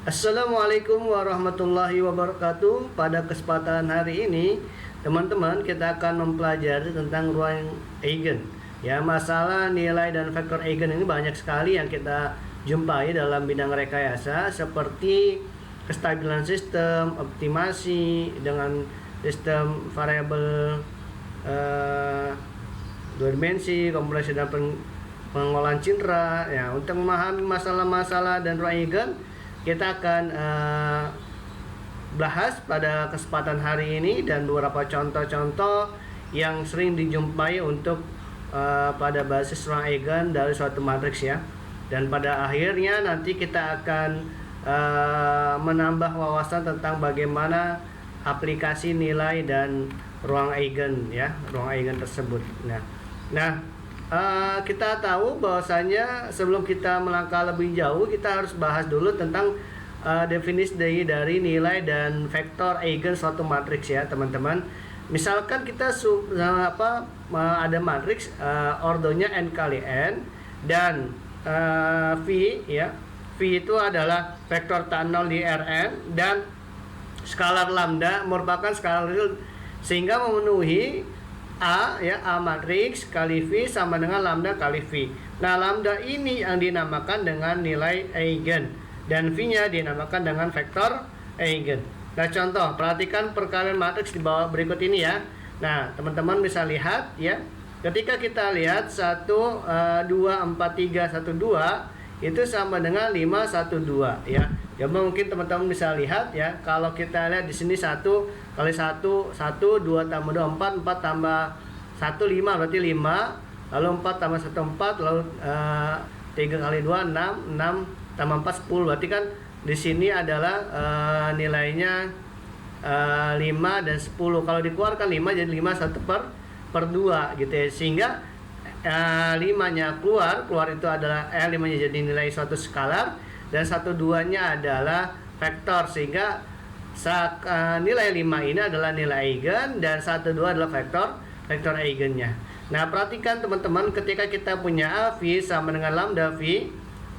Assalamualaikum warahmatullahi wabarakatuh. Pada kesempatan hari ini, teman-teman, kita akan mempelajari tentang ruang eigen. Ya, masalah nilai dan vektor eigen ini banyak sekali yang kita jumpai dalam bidang rekayasa, seperti kestabilan sistem, optimasi dengan sistem variabel dua dimensi, kompresi dan pengolahan cindera. Ya, untuk memahami masalah-masalah dan ruang eigen, kita akan bahas pada kesempatan hari ini dan beberapa contoh-contoh yang sering dijumpai untuk pada basis ruang eigen dari suatu matriks ya. Dan pada akhirnya nanti kita akan menambah wawasan tentang bagaimana aplikasi nilai dan ruang eigen ya, ruang eigen tersebut. Kita tahu bahwasanya sebelum kita melangkah lebih jauh, kita harus bahas dulu tentang definisi dari nilai dan vektor eigen suatu matriks ya, teman-teman. Misalkan kita ada matriks ordonya n kali n dan V ya. V itu adalah vektor tak nol di Rn dan skalar lambda merupakan skalar real sehingga memenuhi A ya, A matriks kali V sama dengan lambda kali V. Nah, lambda ini yang dinamakan dengan nilai eigen dan V-nya dinamakan dengan vektor eigen. Nah, contoh, perhatikan perkalian matriks di bawah berikut ini ya. Nah, teman-teman bisa lihat ya. Ketika kita lihat 1 2 4 3 1 2 itu sama dengan 5 1 2 ya. Ya, mungkin teman-teman bisa lihat ya, kalau kita lihat di sini 1 kali 1 1, 2 tambah 2 4, 4 tambah 1 5 berarti 5, lalu 4 tambah 1 4, lalu 3 kali 2 6, 6 tambah 4 10. Berarti kan di sini adalah nilainya 5 dan 10. Kalau dikeluarkan 5 jadi 5 1 per 2 gitu ya. Sehingga 5-nya keluar itu adalah 5-nya jadi nilai suatu skalar dan 1 2-nya adalah vektor, sehingga nilai 5 ini adalah nilai eigen dan 1 2 adalah vektor eigennya. Nah, perhatikan teman-teman, ketika kita punya A V sama dengan lambda V,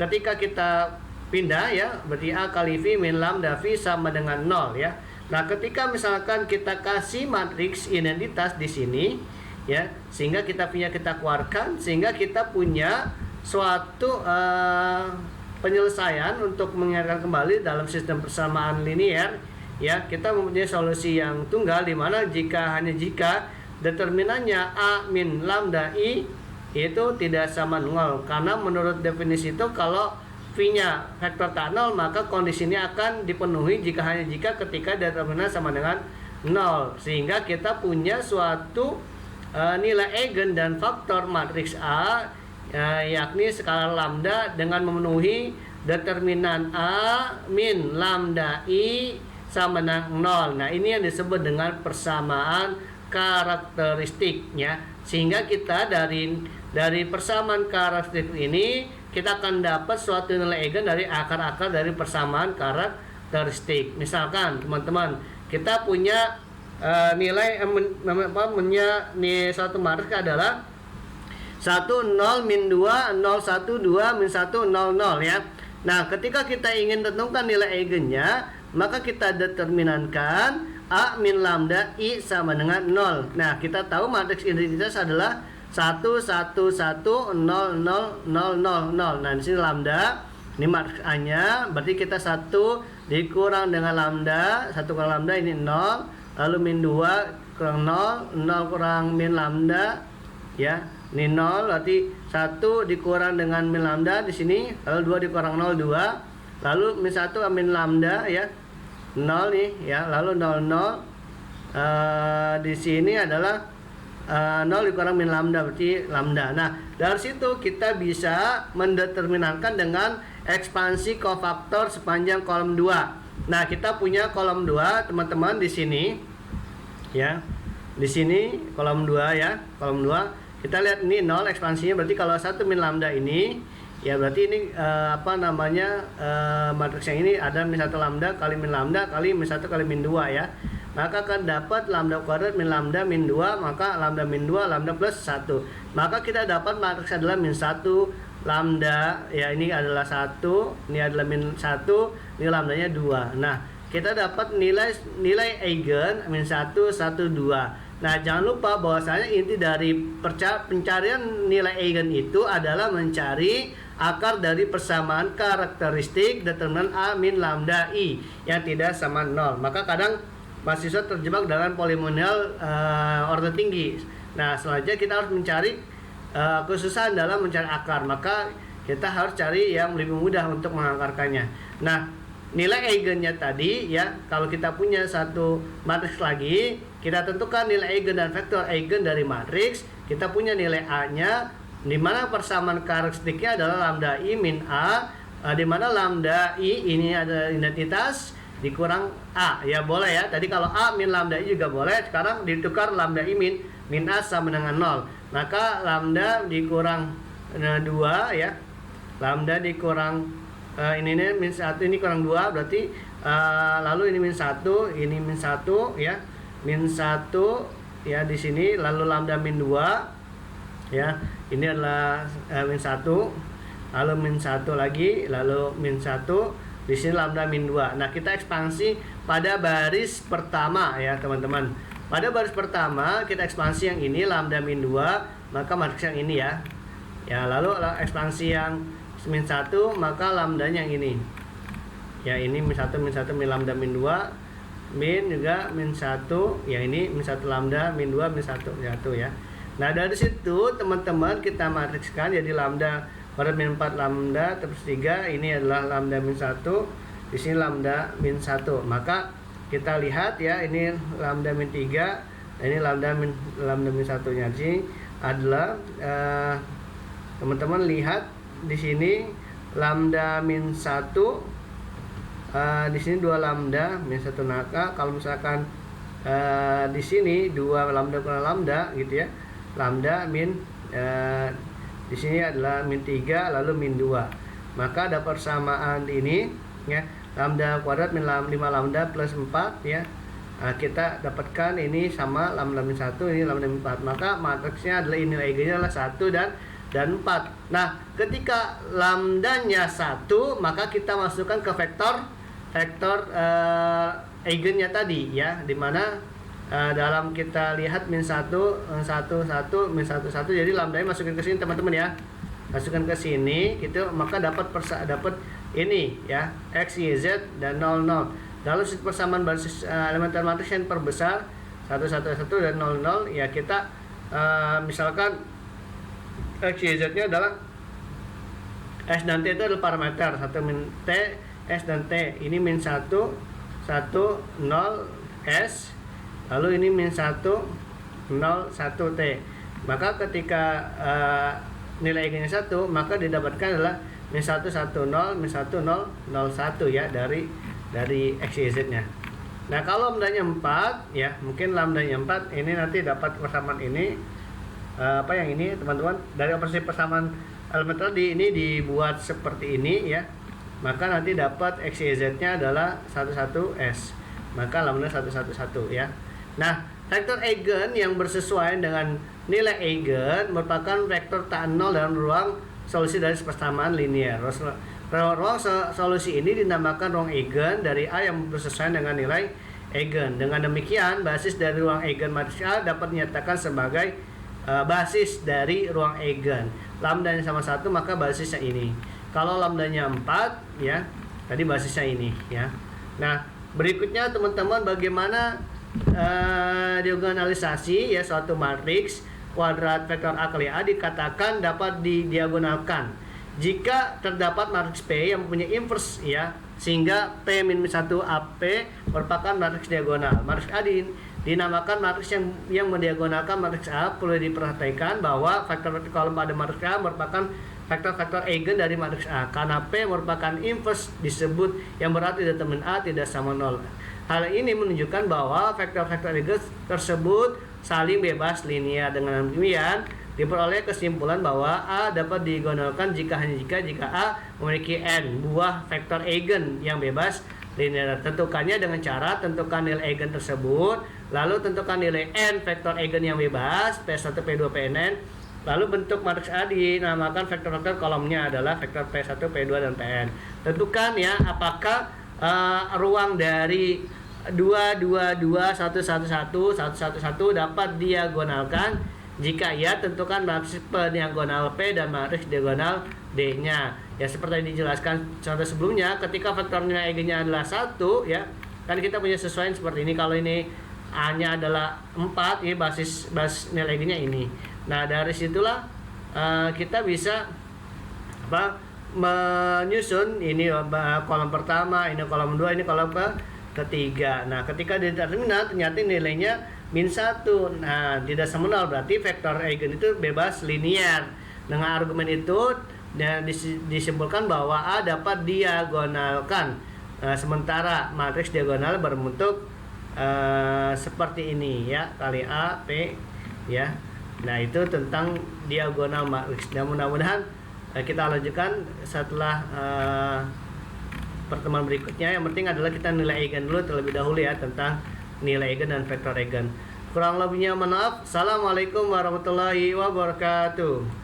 ketika kita pindah ya, berarti A kali V min lambda V sama dengan 0 ya. Nah, ketika misalkan kita kasih matriks identitas di sini ya, sehingga kita keluarkan, sehingga kita punya suatu penyelesaian untuk mengingatkan kembali dalam sistem persamaan linear ya. Kita mempunyai solusi yang tunggal, di mana jika determinannya A min lambda I itu tidak sama 0, karena menurut definisi itu kalau V-nya vektor tak 0, maka kondisi ini akan dipenuhi jika ketika determinan sama dengan 0, sehingga kita punya suatu nilai eigen dan faktor matriks A yakni skalar lambda dengan memenuhi determinan A min lambda I sama dengan 0. Nah, ini yang disebut dengan persamaan karakteristik ya. Sehingga kita dari persamaan karakteristik ini kita akan dapat suatu nilai eigen dari akar-akar dari persamaan karakteristik. Misalkan teman-teman, kita punya nilai suatu matriks adalah 1 0 min 2 0 1 2 min 1 0 0 ya. Nah, ketika kita ingin tentukan nilai eigennya, maka kita determinankan A min lambda I sama dengan 0. Nah, kita tahu matriks identitas adalah 1 1 1 0 0 0 0 0. Nah, di sini lambda, ini matriks A-nya, berarti kita 1 dikurang dengan lambda, 1 kurang lambda ini 0, lalu min 2 kurang 0, 0 kurang min lambda ya. Ini 0, berarti 1 dikurang dengan min lambda di sini, lalu 2 dikurang 0 2, lalu min 1 min lambda ya. 0 nih ya, lalu 0 0 di sini adalah 0 dikurang min lambda berarti lambda. Nah, dari situ kita bisa mendeterminankan dengan ekspansi kofaktor sepanjang kolom 2. Nah, kita punya kolom 2 teman-teman di sini ya. Di sini kolom 2 ya, kolom 2. Kita lihat ini 0 ekspansinya, berarti kalau 1 min lambda ini ya, berarti ini matriks yang ini ada min 1 lambda kali min lambda kali min 1 kali min 2 ya. maka akan dapat lambda kuadrat min lambda min 2, maka lambda min 2 lambda plus 1. Maka kita dapat matriks adalah min 1 lambda, ya ini adalah 1, ini adalah min 1, ini lambdanya 2. Nah, kita dapat nilai eigen min 1, 1, 2. Nah, jangan lupa bahwasanya inti dari pencarian nilai eigen itu adalah mencari akar dari persamaan karakteristik determinan A min lambda I yang tidak sama 0. Maka kadang mahasiswa terjebak dengan polinomial order tinggi. Nah, selanjutnya kita harus mencari kesusahan dalam mencari akar. Maka kita harus cari yang lebih mudah untuk mengakarkannya. Nah, nilai eigennya tadi ya, kalau kita punya satu matriks lagi, kita tentukan nilai eigen dan vektor eigen dari matriks. Kita punya nilai A-nya, di mana persamaan karakteristiknya adalah lambda I min A, di mana lambda I ini adalah identitas dikurang A. Ya boleh ya, tadi kalau A min lambda I juga boleh. Sekarang ditukar lambda I min A sama dengan 0. Maka lambda dikurang 2 ya, lambda dikurang ini min 1, ini kurang 2 berarti lalu ini min 1, ini min 1 ya, min 1 ya di sini, lalu lambda min 2 ya, ini adalah min 1, lalu min 1 lagi, lalu min 1, di sini lambda min 2. Nah, kita ekspansi pada baris pertama ya teman-teman. Pada baris pertama kita ekspansi yang ini lambda min 2, maka matriks yang ini ya. Ya, lalu ekspansi yang min 1, maka lambdanya yang ini. Ya, ini min 1 min lambda min 2, min juga min 1, ya ini min 1 lambda min 2 min 1 ya. Nah, dari situ teman-teman kita matrikskan jadi lambda kuadrat min 4 lambda terus 3, ini adalah lambda min 1, di sini lambda min 1. Maka kita lihat ya, ini lambda min 3, ini lambda min 1-nya. Di sini adalah teman-teman lihat di sini lambda min 1, di sini 2 lambda min 1. Maka kalau misalkan di sini 2 lambda kurang lambda gitu ya, lambda min di sini adalah min 3 lalu min 2. Maka ada persamaan ini ya, lambda kuadrat min 5 lambda plus 4 ya. Kita dapatkan ini sama lambda min 1, ini lambda min 4. Maka matriksnya adalah ini eigennya adalah 1 dan 4. Nah, ketika lambdanya 1, maka kita masukkan ke vektor eigennya tadi ya, dimana dalam kita lihat min 1 1 1 min 1 1, jadi lambdanya masukin ke sini teman-teman ya, masukkan ke sini gitu, maka dapat ini ya, x y z dan 0 0. Dalam persamaan basis elementer matriks yang perbesar 1 1 1 dan 0 0 ya, kita misalkan x y z nya adalah s dan t itu adalah parameter 1 min t s dan t, ini min 1 1 0 s, lalu ini min 1 0 1 t. Maka ketika nilai eigennya 1, maka didapatkan adalah min 1 1 0 min 1 0 0 1 ya, dari x y z nya. Nah, kalau lambdanya 4 ya, mungkin lambdanya 4 ini nanti dapat persamaan ini apa yang ini teman-teman, dari operasi persamaan elementer tadi ini dibuat seperti ini ya, maka nanti dapat x y z nya adalah 1 1 s, maka lambda 1 1 1 ya. Nah, vektor eigen yang bersesuaian dengan nilai eigen merupakan vektor tak nol dalam ruang solusi dari persamaan linear. Ruang solusi ini dinamakan ruang eigen dari A yang bersesuaian dengan nilai eigen. Dengan demikian, basis dari ruang eigen matriks A dapat dinyatakan sebagai basis dari ruang eigen. Lambdanya sama 1, maka basisnya ini. Kalau lambdanya 4 ya, tadi basisnya ini ya. Nah, berikutnya teman-teman, bagaimana diagonalisasi ya suatu matriks kuadrat vektor A kali A dikatakan dapat didiagonalkan jika terdapat matriks P yang mempunyai inverse ya, sehingga P min 1 AP merupakan matriks diagonal. Matriks A dinamakan matriks yang mendiagonalkan matriks A. Perlu diperhatikan bahwa vektor-vektor kolom pada matriks A merupakan vektor-vektor eigen dari matriks A. Karena P merupakan inverse disebut yang berarti determinan A tidak sama 0. Hal ini menunjukkan bahwa vektor-vektor eigen tersebut saling bebas linear. Dengan demikian, diperoleh kesimpulan bahwa A dapat didiagonalkan jika A memiliki n buah vektor eigen yang bebas linear. Tentukannya dengan cara tentukan nilai eigen tersebut, lalu tentukan nilai n vektor eigen yang bebas P1, P2, Pn, lalu bentuk matriks A dinamakan vektor-vektor kolomnya adalah vektor P1, P2, dan Pn. Tentukan ya apakah ruang dari 2, 2, 2, 1, 1, 1, 1, 1, 1 dapat diagonalkan. Jika ya, tentukan matriks pendiagonal P dan matriks diagonal D-nya. Ya seperti yang dijelaskan contoh sebelumnya, ketika vektor nilai eigennya adalah 1 ya, kan kita punya sesuaian seperti ini. Kalau ini A-nya adalah 4 ya, basis nilai eigennya ini. Nah, dari situlah kita bisa menyusun ini kolom pertama, ini kolom 2, ini kolom ketiga. Nah, ketika di determinan ternyata nilainya -1. Nah, tidak sama 0, berarti vektor eigen itu bebas linear. Dengan argumen itu disimpulkan bahwa A dapat diagonalkan. Sementara matriks diagonal berbentuk seperti ini ya, kali A P ya. Nah, itu tentang diagonal matriks. Dan mudah-mudahan kita lanjutkan setelah pertemuan berikutnya. Yang penting adalah kita nilai eigen dulu terlebih dahulu ya, tentang nilai eigen dan vektor eigen. Kurang lebihnya maaf. Assalamualaikum warahmatullahi wabarakatuh.